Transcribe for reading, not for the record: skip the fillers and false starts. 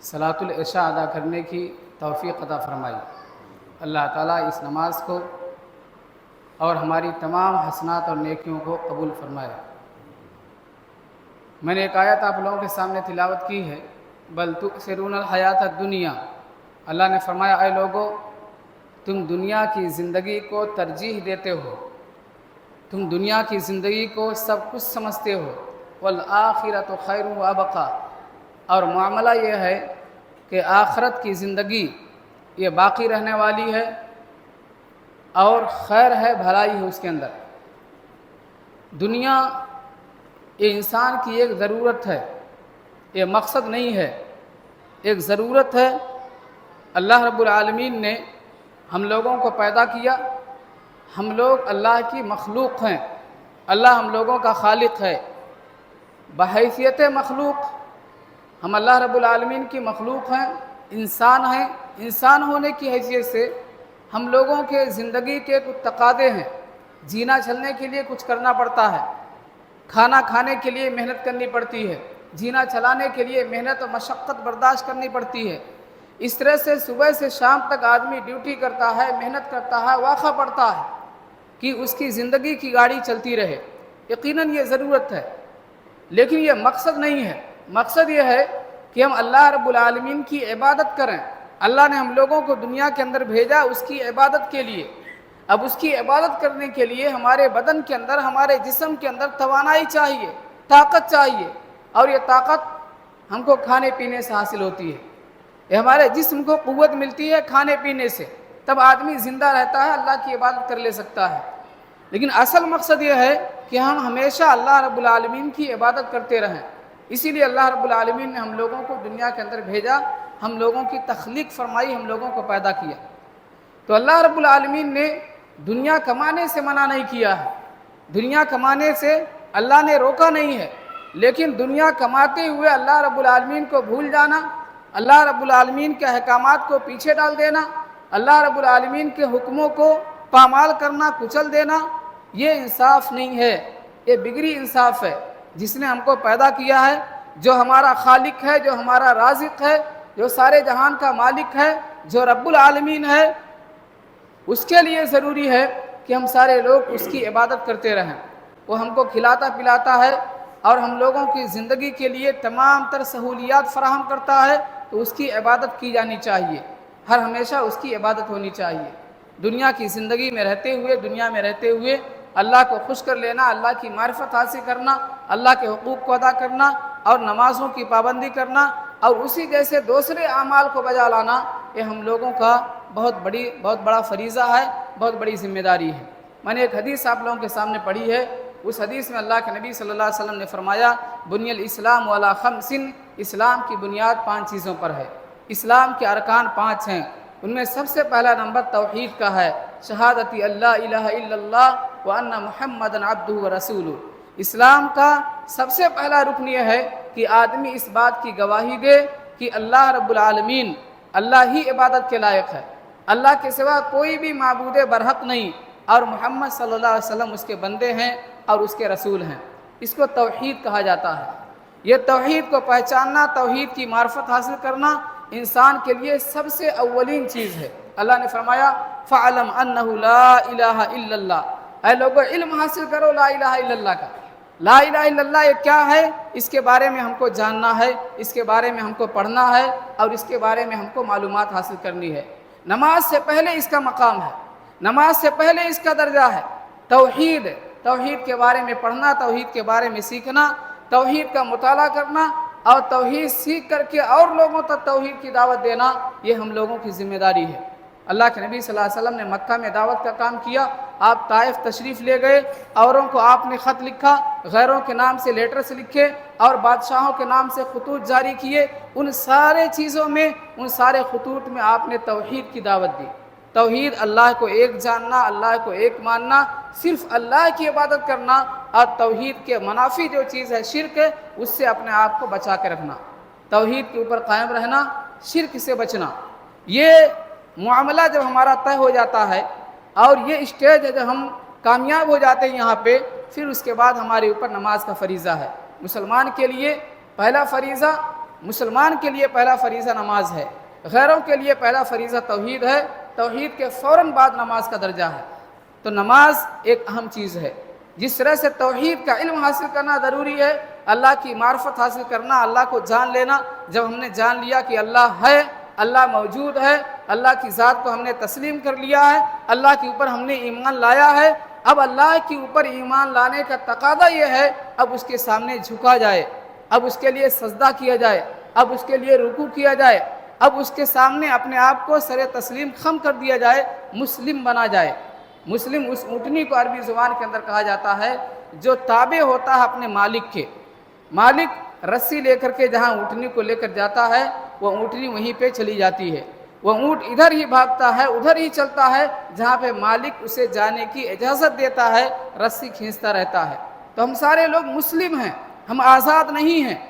صلاۃ العشاء ادا کرنے کی توفیق عطا فرمائی۔ اللہ تعالیٰ اس نماز کو اور ہماری تمام حسنات اور نیکیوں کو قبول فرمائے۔ میں نے ایک آیت آپ لوگوں کے سامنے تلاوت کی ہے، بل تؤثرون الحیات الدنیا۔ اللہ نے فرمایا، اے لوگو تم دنیا کی زندگی کو ترجیح دیتے ہو، تم دنیا کی زندگی کو سب کچھ سمجھتے ہو، والآخرۃ خیر وابقیٰ، اور معاملہ یہ ہے کہ آخرت کی زندگی یہ باقی رہنے والی ہے اور خیر ہے، بھلائی ہے اس کے اندر۔ دنیا یہ انسان کی ایک ضرورت ہے، یہ مقصد نہیں ہے، ایک ضرورت ہے۔ اللہ رب العالمین نے ہم لوگوں کو پیدا کیا، ہم لوگ اللہ کی مخلوق ہیں، اللہ ہم لوگوں کا خالق ہے۔ بحیثیت مخلوق ہم اللہ رب العالمین کی مخلوق ہیں، انسان ہیں۔ انسان ہونے کی حیثیت سے ہم لوگوں کے زندگی کے کچھ تقاضے ہیں۔ جینا چلنے کے لیے کچھ کرنا پڑتا ہے، کھانا کھانے کے لیے محنت کرنی پڑتی ہے، جینا چلانے کے لیے محنت و مشقت برداشت کرنی پڑتی ہے۔ اس طرح سے صبح سے شام تک آدمی ڈیوٹی کرتا ہے، محنت کرتا ہے، واقعہ پڑتا ہے کہ اس کی زندگی کی گاڑی چلتی رہے۔ یقیناً یہ ضرورت ہے، لیکن یہ مقصد نہیں ہے۔ مقصد یہ ہے کہ ہم اللہ رب العالمین کی عبادت کریں۔ اللہ نے ہم لوگوں کو دنیا کے اندر بھیجا اس کی عبادت کے لیے۔ اب اس کی عبادت کرنے کے لیے ہمارے بدن کے اندر، ہمارے جسم کے اندر توانائی چاہیے، طاقت چاہیے، اور یہ طاقت ہم کو کھانے پینے سے حاصل ہوتی ہے۔ یہ ہمارے جسم کو قوت ملتی ہے کھانے پینے سے، تب آدمی زندہ رہتا ہے، اللہ کی عبادت کر لے سکتا ہے۔ لیکن اصل مقصد یہ ہے کہ ہم ہمیشہ اللہ رب العالمین کی عبادت کرتے رہیں۔ اسی لیے اللہ رب العالمین نے ہم لوگوں کو دنیا کے اندر بھیجا، ہم لوگوں کی تخلیق فرمائی، ہم لوگوں کو پیدا کیا۔ تو اللہ رب العالمین نے دنیا کمانے سے منع نہیں کیا ہے، دنیا کمانے سے اللہ نے روکا نہیں ہے، لیکن دنیا کماتے ہوئے اللہ رب العالمین کو بھول جانا، اللہ رب العالمین کے احکامات کو پیچھے ڈال دینا، اللہ رب العالمین کے حکموں کو پامال کرنا، کچل دینا، یہ انصاف نہیں ہے، یہ بگڑی انصاف ہے۔ جس نے ہم کو پیدا کیا ہے، جو ہمارا خالق ہے، جو ہمارا رازق ہے، جو سارے جہان کا مالک ہے، جو رب العالمین ہے، اس کے لیے ضروری ہے کہ ہم سارے لوگ اس کی عبادت کرتے رہیں۔ وہ ہم کو کھلاتا پلاتا ہے اور ہم لوگوں کی زندگی کے لیے تمام تر سہولیات فراہم کرتا ہے، تو اس کی عبادت کی جانی چاہیے، ہر ہمیشہ اس کی عبادت ہونی چاہیے۔ دنیا کی زندگی میں رہتے ہوئے، دنیا میں رہتے ہوئے اللہ کو خوش کر لینا، اللہ کی معرفت حاصل کرنا، اللہ کے حقوق کو ادا کرنا اور نمازوں کی پابندی کرنا اور اسی جیسے دوسرے اعمال کو بجا لانا، یہ ہم لوگوں کا بہت بڑا فریضہ ہے، بہت بڑی ذمہ داری ہے۔ میں نے ایک حدیث آپ لوگوں کے سامنے پڑھی ہے، اس حدیث میں اللہ کے نبی صلی اللہ علیہ وسلم نے فرمایا، بنی الاسلام علی خمس، اسلام کی بنیاد 5 چیزوں پر ہے۔ اسلام کے ارکان 5 ہیں، ان میں سب سے پہلا نمبر توحید کا ہے، شہادتی اللہ الہ الا اللہ وان محمد عبدہ ورسولہ۔ اسلام کا سب سے پہلا رکن یہ ہے کہ آدمی اس بات کی گواہی دے کہ اللہ رب العالمین اللہ ہی عبادت کے لائق ہے، اللہ کے سوا کوئی بھی معبود برحق نہیں، اور محمد صلی اللہ علیہ وسلم اس کے بندے ہیں اور اس کے رسول ہیں۔ اس کو توحید کہا جاتا ہے۔ یہ توحید کو پہچاننا، توحید کی معرفت حاصل کرنا انسان کے لیے سب سے اولین چیز ہے۔ اللہ نے فرمایا، فَعْلَمْ أَنَّهُ لَا إِلَهَ إِلَّا اللَّهُ، اے لوگو علم حاصل کرو لا الہ الا اللہ کا۔ لا الہ الا اللہ یہ کیا ہے، اس کے بارے میں ہم کو جاننا ہے، اس کے بارے میں ہم کو پڑھنا ہے اور اس کے بارے میں ہم کو معلومات حاصل کرنی ہے۔ نماز سے پہلے اس کا مقام ہے، نماز سے پہلے اس کا درجہ ہے۔ توحید، توحید کے بارے میں پڑھنا، توحید کے بارے میں سیکھنا، توحید کا مطالعہ کرنا اور توحید سیکھ کر کے اور لوگوں تک توحید کی دعوت دینا، یہ ہم لوگوں کی ذمہ داری ہے۔ اللہ کے نبی صلی اللہ علیہ وسلم نے مکہ میں دعوت کا کام کیا، آپ طائف تشریف لے گئے، اوروں کو آپ نے خط لکھا، غیروں کے نام سے لیٹرز لکھے اور بادشاہوں کے نام سے خطوط جاری کیے۔ ان سارے چیزوں میں، ان سارے خطوط میں آپ نے توحید کی دعوت دی۔ توحید، اللہ کو ایک جاننا، اللہ کو ایک ماننا، صرف اللہ کی عبادت کرنا، اور توحید کے منافی جو چیز ہے شرک ہے، اس سے اپنے آپ کو بچا کے رکھنا، توحید کے اوپر قائم رہنا، شرک سے بچنا۔ یہ معاملہ جب ہمارا طے ہو جاتا ہے اور یہ اسٹیج ہے جب ہم کامیاب ہو جاتے ہیں یہاں پہ، پھر اس کے بعد ہمارے اوپر نماز کا فریضہ ہے۔ مسلمان کے لیے پہلا فریضہ مسلمان کے لیے پہلا فریضہ نماز ہے، غیروں کے لیے پہلا فریضہ توحید ہے، توحید کے فوراً بعد نماز کا درجہ ہے۔ تو نماز ایک اہم چیز ہے۔ جس طرح سے توحید کا علم حاصل کرنا ضروری ہے، اللہ کی معرفت حاصل کرنا، اللہ کو جان لینا، جب ہم نے جان لیا کہ اللہ ہے، اللہ موجود ہے، اللہ کی ذات کو ہم نے تسلیم کر لیا ہے، اللہ کے اوپر ہم نے ایمان لایا ہے، اب اللہ کے اوپر ایمان لانے کا تقاضا یہ ہے اب اس کے سامنے جھکا جائے، اب اس کے لیے سجدہ کیا جائے، اب اس کے لیے رکوع کیا جائے، اب اس کے سامنے اپنے آپ کو سر تسلیم خم کر دیا جائے، مسلم بنا جائے۔ مسلم اس اونٹنی کو عربی زبان کے اندر کہا جاتا ہے جو تابع ہوتا ہے اپنے مالک کے۔ مالک رسی لے کر کے جہاں اونٹنی کو لے کر جاتا ہے وہ اونٹنی وہیں پہ چلی جاتی ہے، وہ اونٹ ادھر ہی بھاگتا ہے، ادھر ہی چلتا ہے جہاں پہ مالک اسے جانے کی اجازت دیتا ہے، رسی کھینچتا رہتا ہے۔ تو ہم سارے لوگ مسلم ہیں، ہم آزاد نہیں ہیں۔